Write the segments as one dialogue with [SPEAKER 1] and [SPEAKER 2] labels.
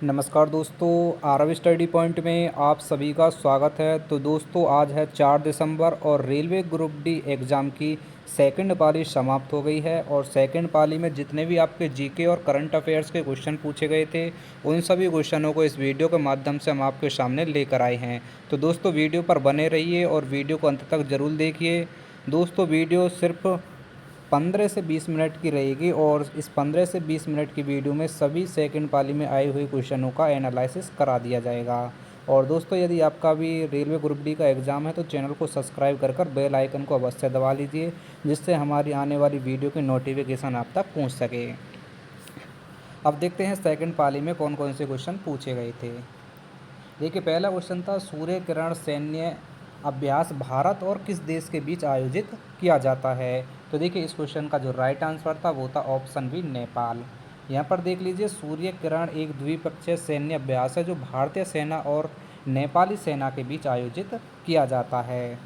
[SPEAKER 1] नमस्कार दोस्तों, Aarav study point में आप सभी का स्वागत है। तो दोस्तों आज है 4 दिसंबर और रेलवे ग्रुप डी एग्ज़ाम की सेकंड पाली समाप्त हो गई है। और सेकंड पाली में जितने भी आपके जीके और करंट अफेयर्स के क्वेश्चन पूछे गए थे, उन सभी क्वेश्चनों को इस वीडियो के माध्यम से हम आपके सामने लेकर आए हैं। तो दोस्तों वीडियो पर बने रहिए और वीडियो को अंत तक ज़रूर देखिए। दोस्तों वीडियो सिर्फ 15 से 20 मिनट की रहेगी और इस 15 से 20 मिनट की वीडियो में सभी सेकंड पाली में आए हुए क्वेश्चनों का एनालिसिस करा दिया जाएगा। और दोस्तों यदि आपका भी रेलवे ग्रुप डी का एग्ज़ाम है तो चैनल को सब्सक्राइब कर बेल आइकन को अवश्य दबा लीजिए, जिससे हमारी आने वाली वीडियो की नोटिफिकेशन आप तक पहुँच सके। अब देखते हैं सेकंड पाली में कौन कौन से क्वेश्चन पूछे गए थे। देखिए पहला क्वेश्चन था, सूर्य किरण सैन्य अभ्यास भारत और किस देश के बीच आयोजित किया जाता है। तो देखिए इस क्वेश्चन का जो राइट आंसर था वो था ऑप्शन बी, नेपाल। यहाँ पर देख लीजिए, सूर्य किरण एक द्विपक्षीय सैन्य अभ्यास है जो भारतीय सेना और नेपाली सेना के बीच आयोजित किया जाता है।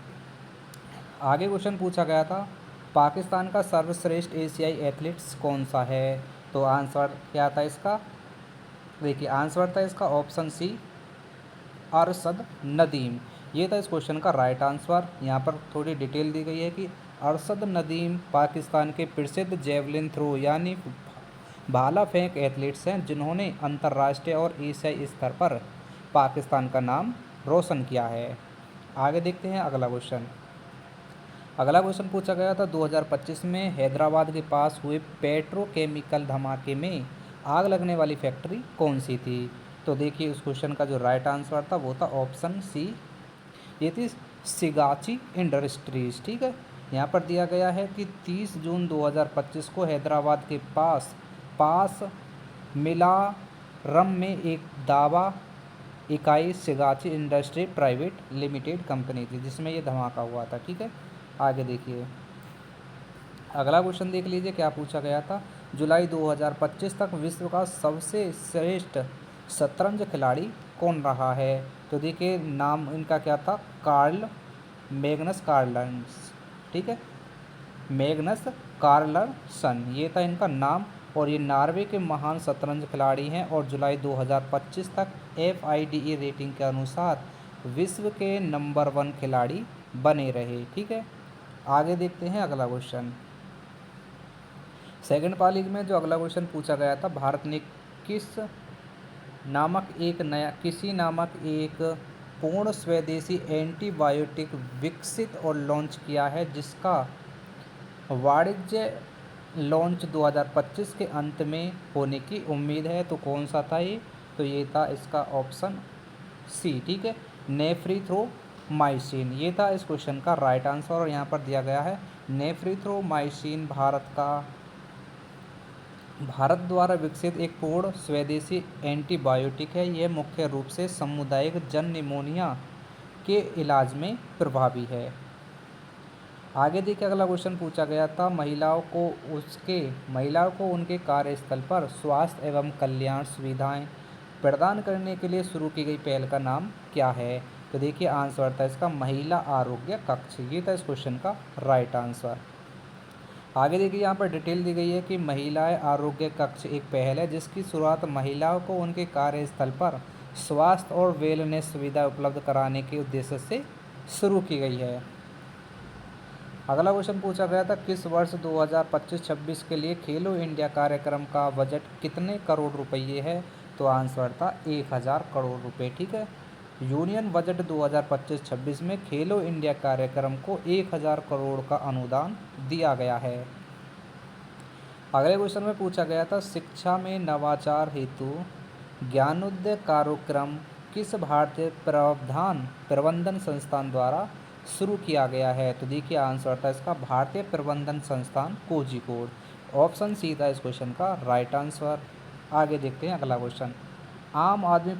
[SPEAKER 1] आगे क्वेश्चन पूछा गया था, पाकिस्तान का सर्वश्रेष्ठ एशियाई एथलीट्स कौन सा है। तो आंसर क्या था इसका। देखिए आंसर था इसका ऑप्शन सी, अरशद नदीम। ये था इस क्वेश्चन का राइट आंसर। यहाँ पर थोड़ी डिटेल दी गई है कि अरशद नदीम पाकिस्तान के प्रसिद्ध जेवलिन थ्रो यानी भाला फेंक एथलीट्स हैं जिन्होंने अंतर्राष्ट्रीय और एशियाई स्तर पर पाकिस्तान का नाम रोशन किया है। आगे देखते हैं अगला क्वेश्चन। अगला क्वेश्चन पूछा गया था, 2025 में हैदराबाद के पास हुए पेट्रोकेमिकल धमाके में आग लगने वाली फैक्ट्री कौन सी थी। तो देखिए उस क्वेश्चन का जो राइट आंसर था वो था ऑप्शन सी, ये थी सिगाची इंडस्ट्रीज। ठीक है, यहाँ पर दिया गया है कि 30 जून 2025 को हैदराबाद के पास मिलारम में एक दावा इकाई Sigachi industry private limited company थी जिसमें ये धमाका हुआ था। ठीक है, आगे देखिए अगला क्वेश्चन देख लीजिए क्या पूछा गया था। जुलाई 2025 तक विश्व का सबसे श्रेष्ठ शतरंज खिलाड़ी कौन रहा है। तो देखिए नाम इनका क्या था, मैग्नस कार्लसन। ठीक है, मैग्नस कार्लसन ये था इनका नाम। और ये नॉर्वे के महान शतरंज खिलाड़ी हैं और जुलाई 2025 तक FIDE रेटिंग के अनुसार विश्व के नंबर 1 खिलाड़ी बने रहे। ठीक है, आगे देखते हैं अगला क्वेश्चन। सेकंड पाली में जो अगला क्वेश्चन पूछा गया था, भारत ने किसी नामक एक पूर्ण स्वदेशी एंटीबायोटिक विकसित और लॉन्च किया है जिसका वाणिज्य लॉन्च 2025 के अंत में होने की उम्मीद है। तो कौन सा था ये। तो ये था इसका ऑप्शन सी। ठीक है, नेफ्रिथ्रोमाइसिन ये था इस क्वेश्चन का राइट आंसर। और यहाँ पर दिया गया है नेफ्रिथ्रोमाइसिन भारत द्वारा विकसित एक पूर्ण स्वदेशी एंटीबायोटिक है। यह मुख्य रूप से सामुदायिक जन निमोनिया के इलाज में प्रभावी है। आगे देखिए अगला क्वेश्चन पूछा गया था, महिलाओं को उनके कार्यस्थल पर स्वास्थ्य एवं कल्याण सुविधाएं प्रदान करने के लिए शुरू की गई पहल का नाम क्या है। तो देखिए आंसर था इसका महिला आरोग्य कक्ष। ये था इस क्वेश्चन का राइट आंसर। आगे देखिए यहाँ पर डिटेल दी गई है कि महिलाएं आरोग्य कक्ष एक पहल है जिसकी शुरुआत महिलाओं को उनके कार्यस्थल पर स्वास्थ्य और वेलनेस सुविधा उपलब्ध कराने के उद्देश्य से शुरू की गई है। अगला क्वेश्चन पूछा गया था, किस वर्ष 2025-26 के लिए खेलो इंडिया कार्यक्रम का बजट कितने करोड़ रुपये है। तो आंसर था 1000 करोड़ रुपये। ठीक है, यूनियन बजट 2025-26 में खेलो इंडिया कार्यक्रम को 1000 करोड़ का अनुदान दिया गया है। अगले क्वेश्चन में पूछा गया था, शिक्षा में नवाचार हेतु ज्ञानोदय कार्यक्रम किस भारतीय प्रबंधन संस्थान द्वारा शुरू किया गया है। तो देखिए आंसर था इसका भारतीय प्रबंधन संस्थान कोझिकोड। ऑप्शन सी था इस क्वेश्चन का राइट आंसर। आगे देखते हैं अगला क्वेश्चन। आम आदमी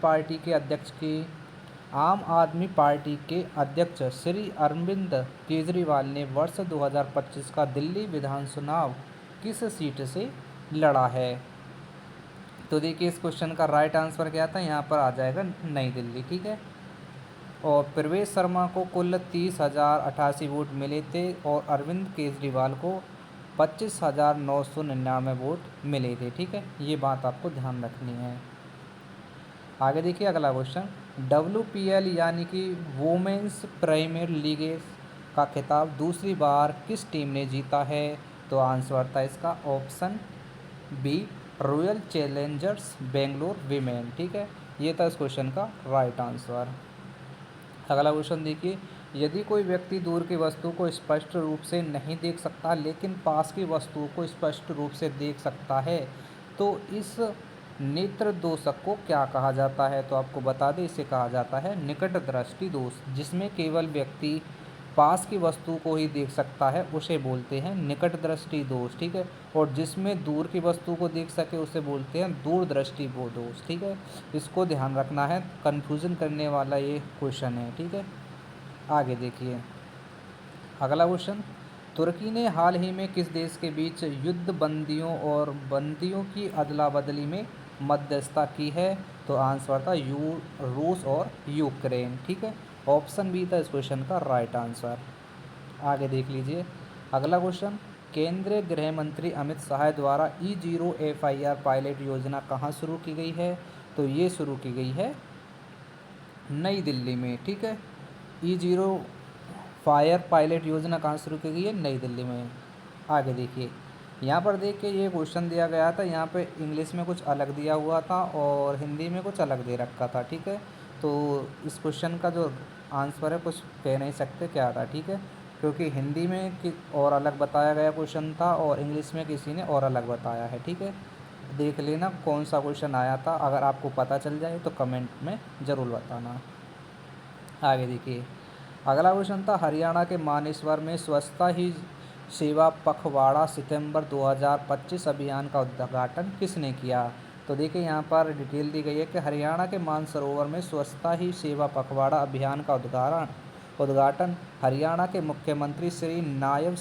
[SPEAKER 1] पार्टी के अध्यक्ष श्री अरविंद केजरीवाल ने वर्ष 2025 का दिल्ली विधान चुनाव किस सीट से लड़ा है। तो देखिए इस क्वेश्चन का राइट आंसर क्या था, यहाँ पर आ जाएगा नई दिल्ली। ठीक है, और प्रवेश शर्मा को कुल 30,088 वोट मिले थे और अरविंद केजरीवाल को 25,999 वोट मिले थे। ठीक है, ये बात आपको ध्यान रखनी है। आगे देखिए अगला क्वेश्चन, WPL यानी कि वुमेन्स प्रीमियर लीग का खिताब दूसरी बार किस टीम ने जीता है? तो आंसर था इसका option b, royal challengers Bangalore women. ठीक है, ये था इस क्वेश्चन का राइट आंसर। अगला क्वेश्चन देखिए, यदि कोई व्यक्ति दूर की वस्तु को स्पष्ट रूप से नहीं देख सकता लेकिन पास की वस्तु को स्पष्ट रूप से देख सकता है, तो इस नेत्र दोषक को क्या कहा जाता है? तो आपको बता दें, इसे कहा जाता है निकट दृष्टि दोष। जिसमें केवल व्यक्ति पास की वस्तु को ही देख सकता है उसे बोलते हैं निकट दृष्टि दोष। ठीक है, और जिसमें दूर की वस्तु को देख सके उसे बोलते हैं दूरदृष्टि वो दोष। ठीक है, इसको ध्यान रखना है, कन्फ्यूज़न करने वाला ये क्वेश्चन है। ठीक है, आगे देखिए अगला क्वेश्चन, तुर्की ने हाल ही में किस देश के बीच युद्ध बंदियों और बंदियों की अदला बदली में मध्यस्थता की है? तो आंसर था रूस और यूक्रेन। ठीक है, ऑप्शन बी था इस क्वेश्चन का राइट आंसर। आगे देख लीजिए अगला क्वेश्चन, केंद्रीय गृह मंत्री अमित शाह द्वारा E0 FIR पायलट योजना कहाँ शुरू की गई है? तो ये शुरू की गई है नई दिल्ली में। ठीक है, E0 फायर पायलट योजना कहाँ शुरू की गई है? नई दिल्ली में। आगे देखिए यहाँ पर देखिए ये क्वेश्चन दिया गया था, यहाँ पे इंग्लिश में कुछ अलग दिया हुआ था और हिंदी में कुछ अलग दे रखा था। ठीक है, तो इस क्वेश्चन का जो आंसर है कुछ कह नहीं सकते क्या था। ठीक है, क्योंकि हिंदी में और अलग बताया गया क्वेश्चन था और इंग्लिश में किसी ने और अलग बताया है। ठीक है, देख लेना कौन सा क्वेश्चन आया था, अगर आपको पता चल जाए तो कमेंट में ज़रूर बताना। आगे देखिए अगला क्वेश्चन था, हरियाणा के मानेसर में स्वच्छता ही सेवा पखवाड़ा सितंबर 2025 अभियान का उद्घाटन किसने किया? तो देखिए यहाँ पर डिटेल दी गई है कि हरियाणा के मानसरोवर में स्वच्छता ही सेवा पखवाड़ा अभियान का उद्घाटन हरियाणा के मुख्यमंत्री श्री नायब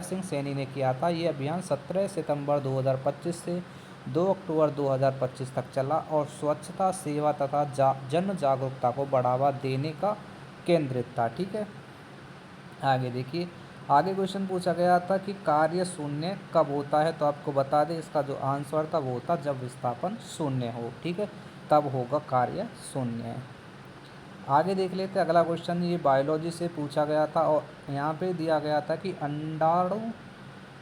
[SPEAKER 1] सिंह सैनी ने किया था। ये अभियान 17 सितंबर 2025 से 2 अक्टूबर 2025 तक चला और स्वच्छता सेवा तथा जन जागरूकता को बढ़ावा देने का केंद्रित था। ठीक है, आगे देखिए आगे क्वेश्चन पूछा गया था कि कार्य शून्य कब होता है? तो आपको बता दें इसका जो आंसर था वो था जब विस्थापन शून्य हो। ठीक है, तब होगा कार्य शून्य। आगे देख लेते हैं अगला क्वेश्चन, ये बायोलॉजी से पूछा गया था और यहाँ पे दिया गया था कि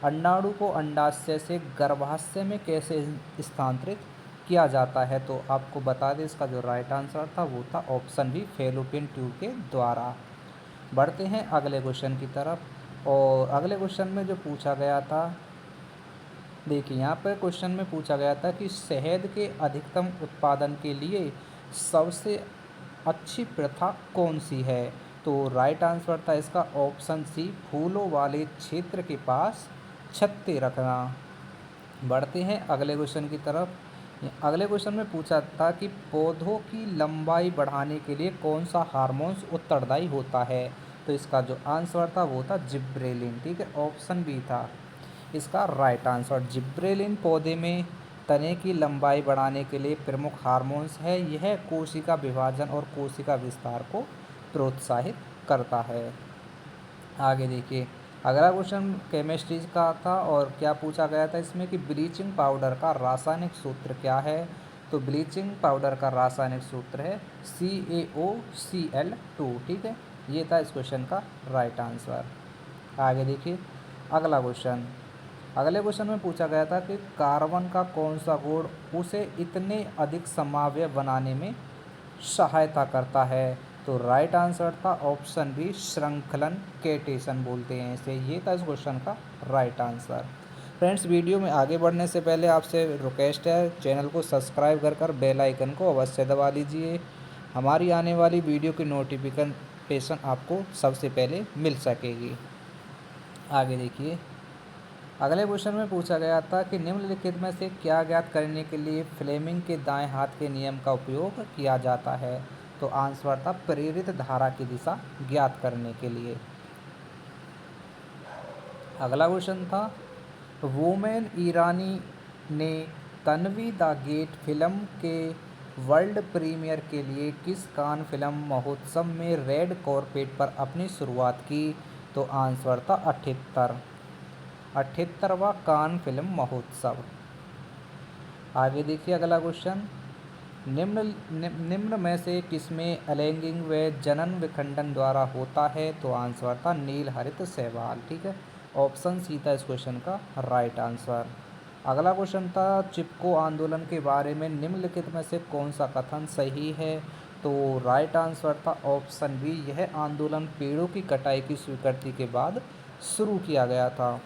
[SPEAKER 1] अंडाणु को अंडाशय से गर्भाशय में कैसे स्थानांतरित किया जाता है? तो आपको बता दें इसका जो राइट आंसर था वो था ऑप्शन बी, फैलोपियन ट्यूब के द्वारा। बढ़ते हैं अगले क्वेश्चन की तरफ और अगले क्वेश्चन में जो पूछा गया था, देखिए यहाँ पर क्वेश्चन में पूछा गया था कि शहद के अधिकतम उत्पादन के लिए सबसे अच्छी प्रथा कौन सी है? तो राइट आंसर था इसका ऑप्शन सी, फूलों वाले क्षेत्र के पास छत्ते रखना। बढ़ते हैं अगले क्वेश्चन की तरफ। अगले क्वेश्चन में पूछा था कि पौधों की लंबाई बढ़ाने के लिए कौन सा हार्मोन्स उत्तरदायी होता है? तो इसका जो आंसर था वो था जिब्रेलिन। ठीक है, ऑप्शन बी था इसका राइट आंसर। जिब्रेलिन पौधे में तने की लंबाई बढ़ाने के लिए प्रमुख हार्मोन्स है। यह कोशिका विभाजन और कोशिका विस्तार को प्रोत्साहित करता है। आगे देखिए अगला क्वेश्चन केमिस्ट्री का था और क्या पूछा गया था इसमें कि ब्लीचिंग पाउडर का रासायनिक सूत्र क्या है? तो ब्लीचिंग पाउडर का रासायनिक सूत्र है CaOCl2। ठीक है, ये था इस क्वेश्चन का राइट आंसर। आगे देखिए अगला क्वेश्चन। अगले क्वेश्चन में पूछा गया था कि कार्बन का कौन सा गुण उसे इतने अधिक समवाय बनाने में सहायता करता है? तो राइट आंसर था ऑप्शन बी, श्रृंखलन कैटेशन बोलते हैं इसे। ये था इस क्वेश्चन का राइट आंसर। फ्रेंड्स, वीडियो में आगे बढ़ने से पहले आपसे रिक्वेस्ट है, चैनल को सब्सक्राइब कर बेल आइकन को अवश्य दबा लीजिए। हमारी आने वाली वीडियो की नोटिफिकेशन आपको सबसे पहले मिल सकेगी। आगे देखिए अगले क्वेश्चन में पूछा गया था कि निम्नलिखित में से क्या ज्ञात करने के लिए फ्लेमिंग के दाएं हाथ के नियम का उपयोग किया जाता है? तो आंसर था प्रेरित धारा की दिशा ज्ञात करने के लिए। अगला क्वेश्चन था, वुमेन ईरानी ने तन्वी द गेट फिल्म के वर्ल्ड प्रीमियर के लिए किस कान फिल्म महोत्सव में रेड कार्पेट पर अपनी शुरुआत की? तो आंसर था 78वां कान फिल्म महोत्सव। आगे देखिए अगला क्वेश्चन, निम्न में से किसमें अलैंगिक व जनन विखंडन द्वारा होता है? तो आंसर था नील हरित शैवाल। ठीक है, ऑप्शन सी था इस क्वेश्चन का राइट आंसर। अगला क्वेश्चन था चिपको आंदोलन के बारे में निम्नलिखित में से कौन सा कथन सही है? तो राइट आंसर था ऑप्शन बी, यह आंदोलन पेड़ों की कटाई की स्वीकृति के बाद शुरू किया गया था।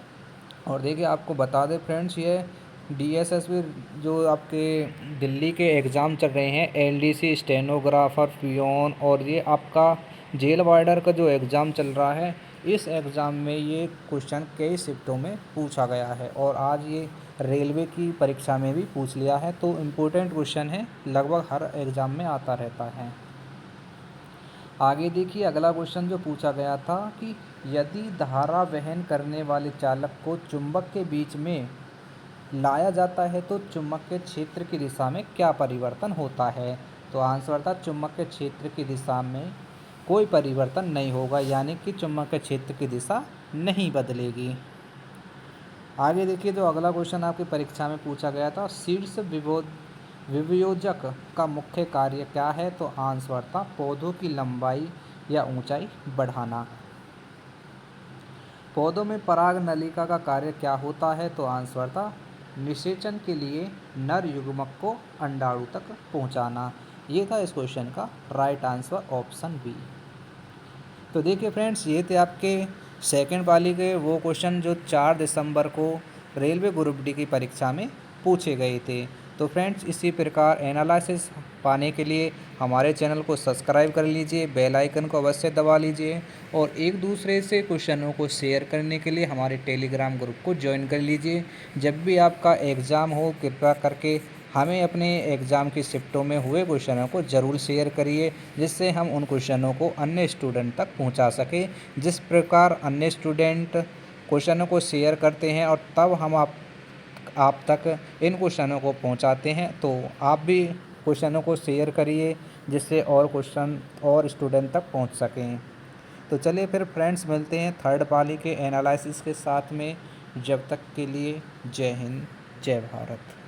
[SPEAKER 1] और देखिए आपको बता दें फ्रेंड्स, ये डीएसएसबी जो आपके दिल्ली के एग्ज़ाम चल रहे हैं, एलडीसी स्टेनोग्राफर पियोन, और ये आपका जेल वार्डर का जो एग्ज़ाम चल रहा है, इस एग्ज़ाम में ये क्वेश्चन कई शिफ्टों में पूछा गया है और आज ये रेलवे की परीक्षा में भी पूछ लिया है। तो इम्पोर्टेंट क्वेश्चन है, लगभग हर एग्ज़ाम में आता रहता है। आगे देखिए अगला क्वेश्चन जो पूछा गया था कि यदि धारा वहन करने वाले चालक को चुंबक के बीच में लाया जाता है तो चुंबक के क्षेत्र की दिशा में क्या परिवर्तन होता है? तो आंसर था चुंबक के क्षेत्र की दिशा में कोई परिवर्तन नहीं होगा, यानी कि चुंबक के क्षेत्र की दिशा नहीं बदलेगी। आगे देखिए जो अगला क्वेश्चन आपकी परीक्षा में पूछा गया था, शीर्ष विभयोजक का मुख्य कार्य क्या है? तो आंसर था पौधों की लंबाई या ऊंचाई बढ़ाना। पौधों में पराग नलिका का कार्य क्या होता है? तो आंसर था निषेचन के लिए नर युग्मक को अंडाणु तक पहुंचाना। ये था इस क्वेश्चन का राइट आंसर ऑप्शन बी। तो देखिए फ्रेंड्स, ये थे आपके सेकंड पाली के वो क्वेश्चन जो 4 दिसंबर को रेलवे ग्रुप डी की परीक्षा में पूछे गए थे। तो फ्रेंड्स, इसी प्रकार एनालिसिस पाने के लिए हमारे चैनल को सब्सक्राइब कर लीजिए, बेल आइकन को अवश्य दबा लीजिए और एक दूसरे से क्वेश्चनों को शेयर करने के लिए हमारे टेलीग्राम ग्रुप को ज्वाइन कर लीजिए। जब भी आपका एग्ज़ाम हो, कृपया करके हमें अपने एग्ज़ाम की शिफ्टों में हुए क्वेश्चनों को ज़रूर शेयर करिए, जिससे हम उन क्वेश्चनों को अन्य स्टूडेंट तक पहुंचा सकें। जिस प्रकार अन्य स्टूडेंट क्वेश्चनों को शेयर करते हैं और तब हम आप तक इन क्वेश्चनों को पहुंचाते हैं, तो आप भी क्वेश्चनों को शेयर करिए, जिससे और क्वेश्चन और स्टूडेंट तक पहुंच सकें। तो चलिए फिर फ्रेंड्स, मिलते हैं थर्ड पाली के एनालिसिस के साथ में। जब तक के लिए जय हिंद, जय भारत।